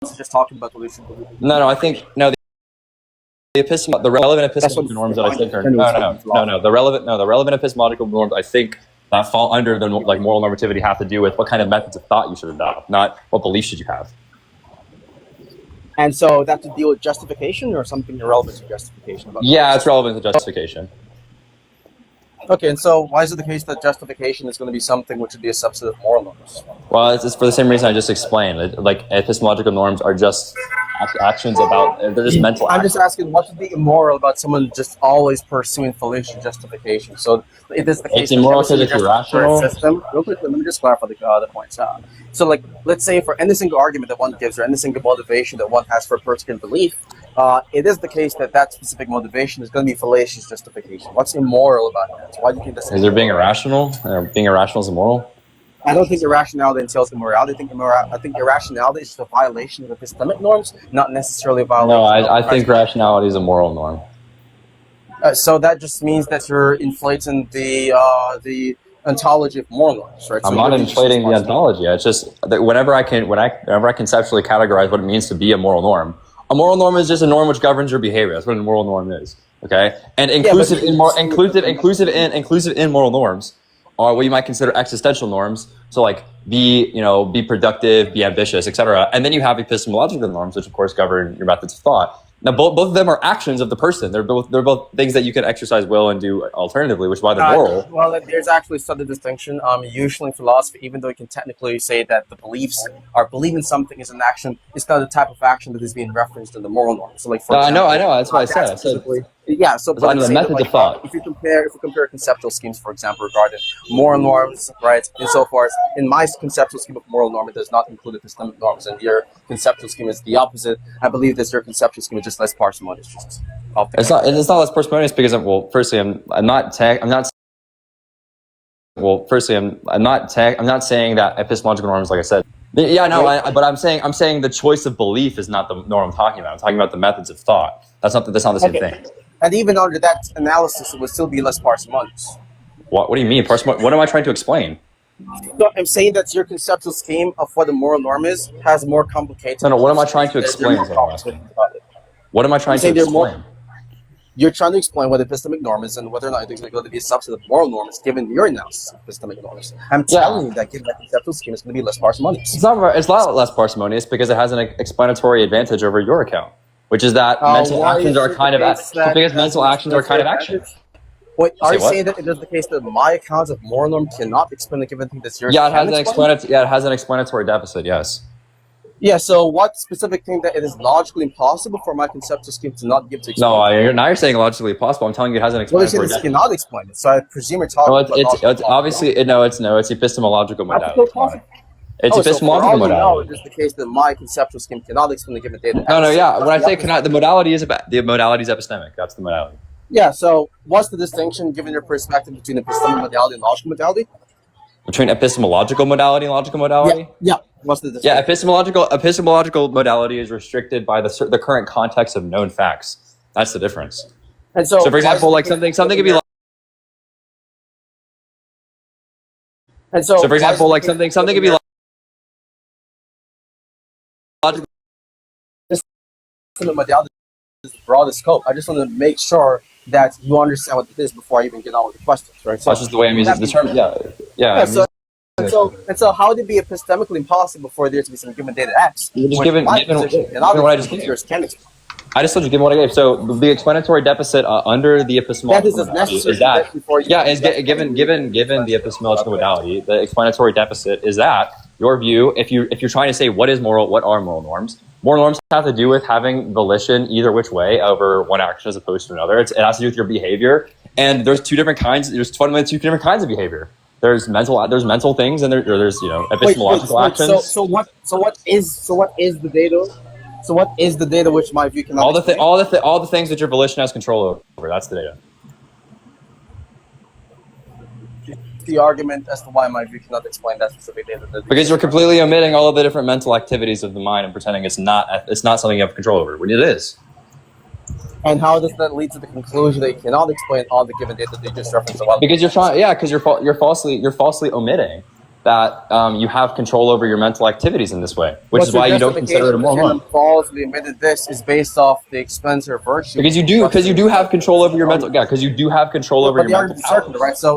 just talking about volition. No, I think no. The relevant epistemological norms that I think are the relevant epistemological norms I think that fall under the moral normativity have to do with what kind of methods of thought you should adopt, not what beliefs should you have. And so that to deal with justification or something irrelevant to justification? Yeah, it's relevant to justification. Okay, and so why is it the case that justification is going to be something which would be a subset of moral norms? Well, it's for the same reason I just explained. Like epistemological norms are just actions about, they're just mental actions. I'm just asking, what would be immoral about someone just always pursuing fallacious justification? So it is the case. It's immoral because it's irrational. System. Real quick, let me just clarify the points. So, like, let's say for any single argument that one gives or any single motivation that one has for a particular belief, it is the case that that specific motivation is going to be fallacious justification. What's immoral about that? Why do you think that's? Is there being irrational? Being irrational is immoral? I don't think irrationality entails immorality. I think irrationality is just a violation of epistemic norms, not necessarily a violation. No, I think rationality is a moral norm. So that just means that you're inflating the ontology of moral norms, right? I'm not inflating the ontology. It's just that whenever I conceptually categorize what it means to be a moral norm is just a norm which governs your behavior. That's what a moral norm is. Okay, and inclusive in moral norms are what you might consider existential norms. So like be productive, be ambitious, etc. And then you have epistemological norms, which of course govern your methods of thought. Now both of them are actions of the person. They're both things that you can exercise will and do alternatively, which is why they're moral. Well, there's actually subtle distinction. Usually in philosophy, even though you can technically say that the beliefs or believing something is an action, it's not the type of action that is being referenced in the moral norm. So like for example, I know. That's what I said. Yeah, so but the method of thought. If you compare conceptual schemes, for example, regarding moral norms, right, and so forth, in my conceptual scheme of moral norm, it does not include epistemic norms, and your conceptual scheme is the opposite. I believe that your conceptual scheme is just less parsimonious. It's not less parsimonious because I'm not saying that epistemological norms, like I said. Yeah, no, but I'm saying the choice of belief is not the norm I'm talking about. I'm talking about the methods of thought. That's not the same thing. And even under that analysis, it would still be less parsimonious. What do you mean parsimonious? What am I trying to explain? No, I'm saying that your conceptual scheme of what a moral norm is has more complicated. No, what am I trying to explain? What am I trying to explain? You're trying to explain what epistemic norm is and whether or not it's going to be a subset of moral norms given your analysis of epistemic norms. I'm telling you that given that conceptual scheme is going to be less parsimonious. It's not less parsimonious because it has an explanatory advantage over your account, which is that mental actions are kind of actions. Wait, are you saying that it is the case that my account of moral norm cannot explain a given thing that's yours? Yeah, it has an explanatory deficit. Yes. Yeah, so what specific thing that it is logically impossible for my conceptual scheme to not give to explain? No, now you're saying logically impossible. I'm telling you it has an explanatory deficit. Well, cannot explain it, so I presume you're talking about it's obviously, it's epistemological modality. It's epistemological modality. It's the case that my conceptual scheme cannot explain the given data. When I say cannot, the modality is epistemic. That's the modality. Yeah, so what's the distinction, given your perspective, between epistemic modality and logical modality? Between epistemological modality and logical modality? Yeah. What's the distinction? Yeah, epistemological modality is restricted by the current context of known facts. That's the difference. And so for example, like something could be. And so for example, like something could be. Logical. Modality is the broadest scope. I just want to make sure that you understand what it is before I even get on with the questions, right? So that's just the way I'm using the term. Yeah. So how would it be epistemically impossible for there to be some given data X? Given what I just gave. I just told you given what I gave. So the explanatory deficit under the epistemological modality is that. Given the epistemological modality, the explanatory deficit is that your view. If you're trying to say what is moral, what are moral norms? Moral norms have to do with having volition either which way over one action as opposed to another. It has to do with your behavior, and there's two different kinds. There's fundamentally two different kinds of behavior. There's mental things, and there's epistemological actions. So what is the data? So what is the data which my view cannot explain? all the things that your volition has control over. That's the data. The argument as to why my view cannot explain that specific data. Because you're completely omitting all of the different mental activities of the mind and pretending it's not something you have control over when it is. And how does that lead to the conclusion that you cannot explain all the given data that you just referenced a while ago? Because you're falsely omitting. that you have control over your mental activities in this way, which is why you don't consider it a moral norm. Falsely admitted this is based off the explanatory virtue. Because you do have control over your mental. Yeah, because you do have control over your mental circular, right? So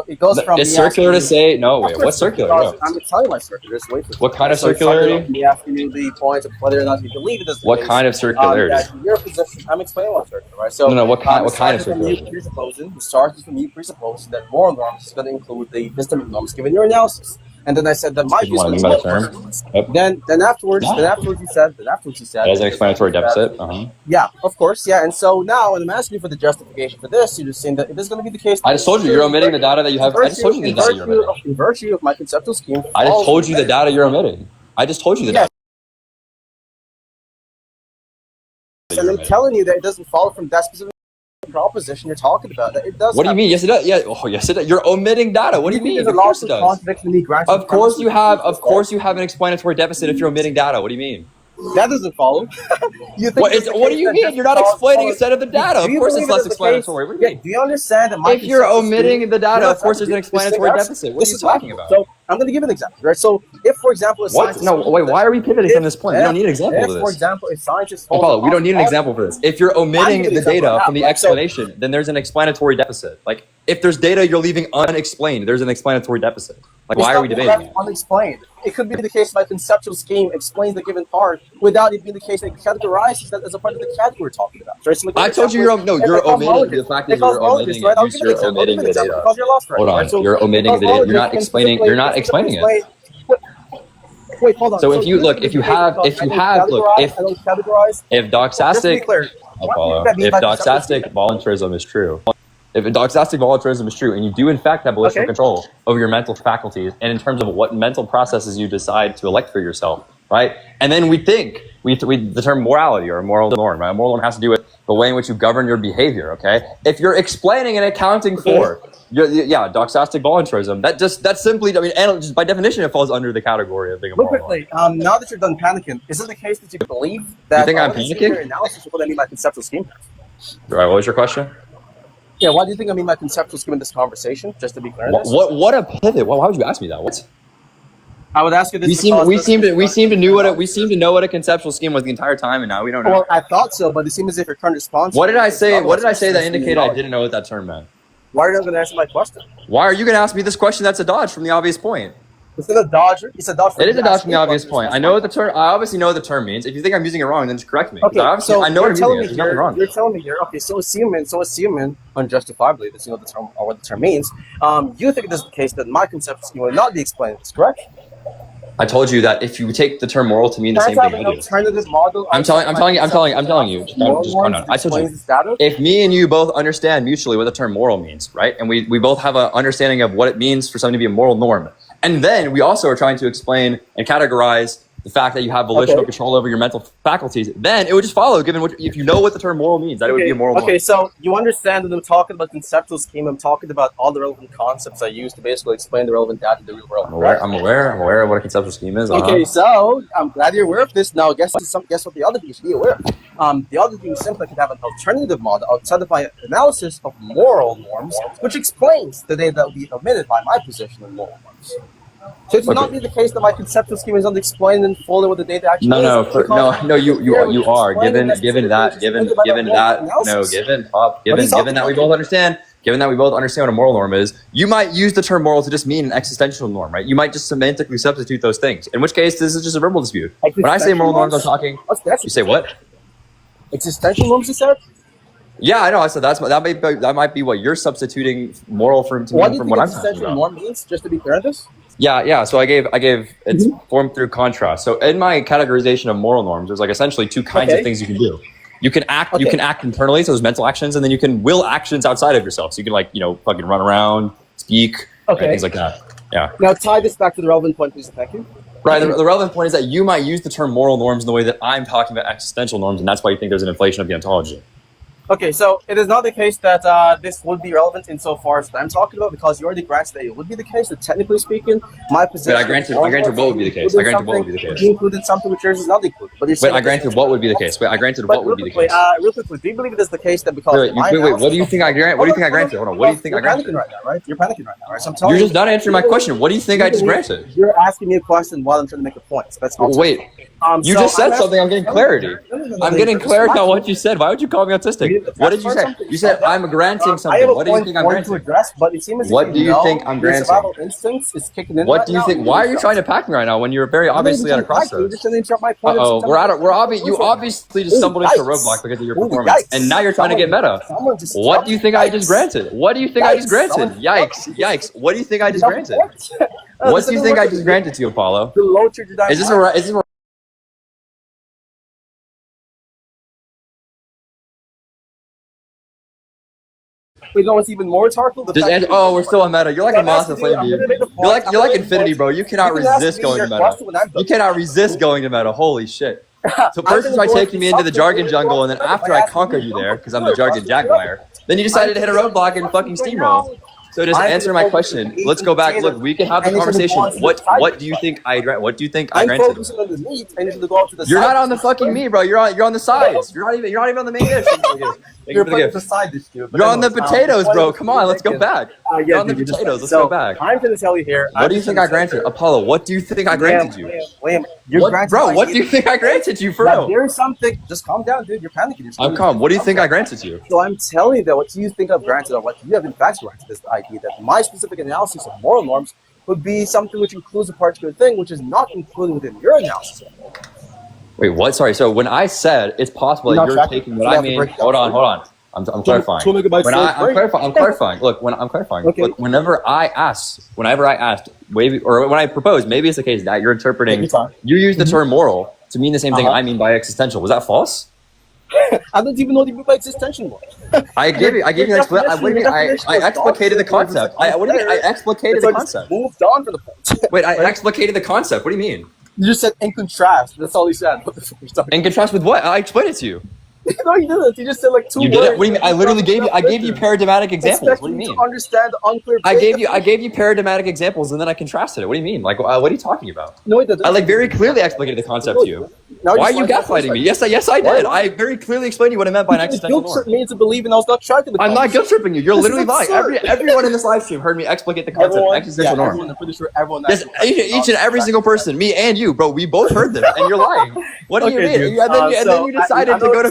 it goes from. It's circular to say no. Wait, what's circular? No. I'm telling you why circular. Just wait for what kind of circularity? You have to do the point of whether or not you believe it is. What kind of circularity? Your position. I'm explaining what's circular, right? So no. What kind of circularity? It starts from you presupposing that moral norms is going to include the epistemic norms given your analysis. And then I said that my view is then afterwards you said as an explanatory deficit. Yeah, of course, yeah. And so now when I'm asking you for the justification for this, you're just saying that it is going to be the case. I just told you you're omitting the data that you have. I just told you the data you're omitting. In virtue of my conceptual scheme. I just told you the data you're omitting. I just told you the data. And I'm telling you that it doesn't follow from that specific proposition you're talking about. That it does. What do you mean? Yes, it does. Yeah. Oh, yes, it does. You're omitting data. What do you mean? Of course it does. Of course you have. Of course you have an explanatory deficit if you're omitting data. What do you mean? That doesn't follow. What do you mean? You're not explaining a set of the data. Of course it's less explanatory. What do you mean? Do you understand that if you're omitting the data, of course there's an explanatory deficit. What are you talking about? So I'm going to give an example, right? So if, for example, a scientist... No, wait, why are we pivoting from this point? We don't need an example of this. For example, a scientist... Apollo, we don't need an example for this. If you're omitting the data from the explanation, then there's an explanatory deficit. Like, if there's data you're leaving unexplained, there's an explanatory deficit. Like, why are we debating it? Unexplained. It could be the case my conceptual scheme explains the given part without it being the case that it categorizes that as a part of the category we're talking about. Right? So I told you you're omitting the fact that you're omitting it. You're omitting the data. Hold on, you're omitting the data. You're not explaining it. Wait, hold on. So if doxastic voluntarism is true, if doxastic voluntarism is true, and you do in fact have volitional control over your mental faculties, and in terms of what mental processes you decide to elect for yourself, right? And then we the term morality or a moral norm, right? A moral norm has to do with the way in which you govern your behavior, okay? If you're explaining and accounting for doxastic voluntarism, that's simply, I mean, just by definition, it falls under the category of being a moral norm. Quickly, now that you're done panicking, is it the case that you believe that... You think I'm panicking? Analysis of what I mean by conceptual scheme? Right, what was your question? Yeah, why do you think I mean by conceptual scheme in this conversation? Just to be clear. What a pivot! Why would you ask me that? What? I would ask you this. We seem to know what a conceptual scheme was the entire time, and now we don't know. Well, I thought so, but it seems as if your current response. What did I say? What did I say that indicated I didn't know what that term meant? Why are you not going to answer my question? Why are you going to ask me this question? That's a dodge from the obvious point. It's not a dodge. It's a dodge. It is a dodge from the obvious point. I know what the term. I obviously know what the term means. If you think I'm using it wrong, then just correct me. Okay, so I know what it means. There's nothing wrong. You're telling me here. Okay, so assuming unjustifiably that you know the term or what the term means. You think it is the case that my conceptual scheme will not be explained. Is correct? I told you that if you take the term moral to mean the same thing I do. Alternative model. I'm telling you. Just calm down. I told you. If me and you both understand mutually what the term moral means, right, and we both have an understanding of what it means for something to be a moral norm. And then we also are trying to explain and categorize the fact that you have volitional control over your mental faculties. Then it would just follow, given if you know what the term moral means, that it would be a moral norm. Okay, so you understand that I'm talking about conceptual scheme. I'm talking about all the relevant concepts I use to basically explain the relevant data in the real world. I'm aware of what a conceptual scheme is. Okay, so I'm glad you're aware of this. Now, guess what the other thing you should be aware of. The other thing simply could have an alternative model outside of my analysis of moral norms, which explains the data that will be omitted by my position on moral norms. So it will not be the case that my conceptual scheme is not explained in full what the data actually is. No, you are. Given that we both understand what a moral norm is, you might use the term moral to just mean an existential norm, right? You might just semantically substitute those things. In which case, this is just a verbal dispute. When I say moral norms, I'm talking. You say what? Existential norms, you said? Yeah, I know. I said that might be what you're substituting moral from what I'm talking about. What do you think existential norm means? Just to be clear on this. Yeah. So I gave it's formed through contrast. So in my categorization of moral norms, there's like essentially two kinds of things you can do. You can act internally, so there's mental actions, and then you can will actions outside of yourself. So you can fucking run around, speak, right, things like that. Yeah. Now tie this back to the relevant point, please. Thank you. Right. The relevant point is that you might use the term moral norms in the way that I'm talking about existential norms, and that's why you think there's an inflation of the ontology. Okay, so it is not the case that this would be relevant insofar as I'm talking about, because you already granted that it would be the case. That technically speaking, my position. But I granted what would be the case. I granted what would be the case. You included something which yours is not included. But wait, I granted what would be the case. Wait, I granted what would be the case. Real quickly, do you believe it is the case that because wait, what do you think I granted? What do you think I granted? Hold on, what do you think I granted? You're panicking right now, right? You're panicking right now, right? So I'm telling You're just not answering my question. What do you think I just granted? You're asking me a question while I'm trying to make a point. So that's wait. You just said something. I'm getting clarity. I'm getting clarity on what you said. Why would you call me autistic? What did you say? You said I'm granting something. What do you think I'm granting? What do you think I'm granting? What do you think? Why are you trying to pack me right now when you're very obviously at a crossroads? Uh-oh, you obviously just stumbled into a roadblock because of your performance, and now you're trying to get meta. What do you think I just granted? What do you think I just granted? Yikes! What do you think I just granted? What do you think I just granted to you, Apollo? Is this a We know what's even more rhetorical. Oh, we're still on meta. You're like a monster flame, dude. You're like Infinity, bro. You cannot resist going to meta. You cannot resist going to meta. Holy shit. So first you tried taking me into the jargon jungle, and then after I conquered you there, because I'm the jargon jaguar, then you decided to hit a roadblock and fucking steamroll. So just answer my question. Let's go back. Look, we can have the conversation. What do you think I granted? What do you think I granted? You're not on the fucking me, bro. You're on the sides. You're not even on the main dish. You're on the side dish, dude. You're on the potatoes, bro. Come on, let's go back. You're on the potatoes. Let's go back. I'm going to tell you here. What do you think I granted, Apollo? What do you think I granted you? Bro, what do you think I granted you for real? There's something. Just calm down, dude. You're panicking. I'm calm. What do you think I granted you? So I'm telling you that what you think I've granted, or what you have in fact granted, this idea that my specific analysis of moral norms would be something which includes a particular thing, which is not included within your analysis. Wait, what? Sorry. So when I said it's possible that you're taking what I mean, hold on. I'm clarifying. I'm clarifying. Look, when I'm clarifying, look, whenever I asked, when I proposed, maybe it's the case that you're interpreting. You use the term moral to mean the same thing I mean by existential. Was that false? I don't even know what you mean by existential. I gave you an explanation. I explicated the concept. I explicated the concept. Moved on from the point. Wait, I explicated the concept. What do you mean? You just said in contrast. That's all you said. In contrast with what? I explained it to you. No, you didn't. You just said like two words. What do you mean? I literally gave you paradigmatic examples. What do you mean? To understand the unclear. I gave you paradigmatic examples and then I contrasted it. What do you mean? Like, what are you talking about? No, it doesn't. I very clearly explained the concept to you. Why are you gaslighting me? Yes, I did. I very clearly explained to you what I meant by an existential norm. Guilt trip me to believe, and I was not trying to. I'm not guilt tripping you. You're literally lying. Everyone in this live stream heard me explicate the concept of existential norm. I'm pretty sure everyone. Yes, each and every single person, me and you, bro. We both heard this, and you're lying. What do you mean? And then you decided to go to.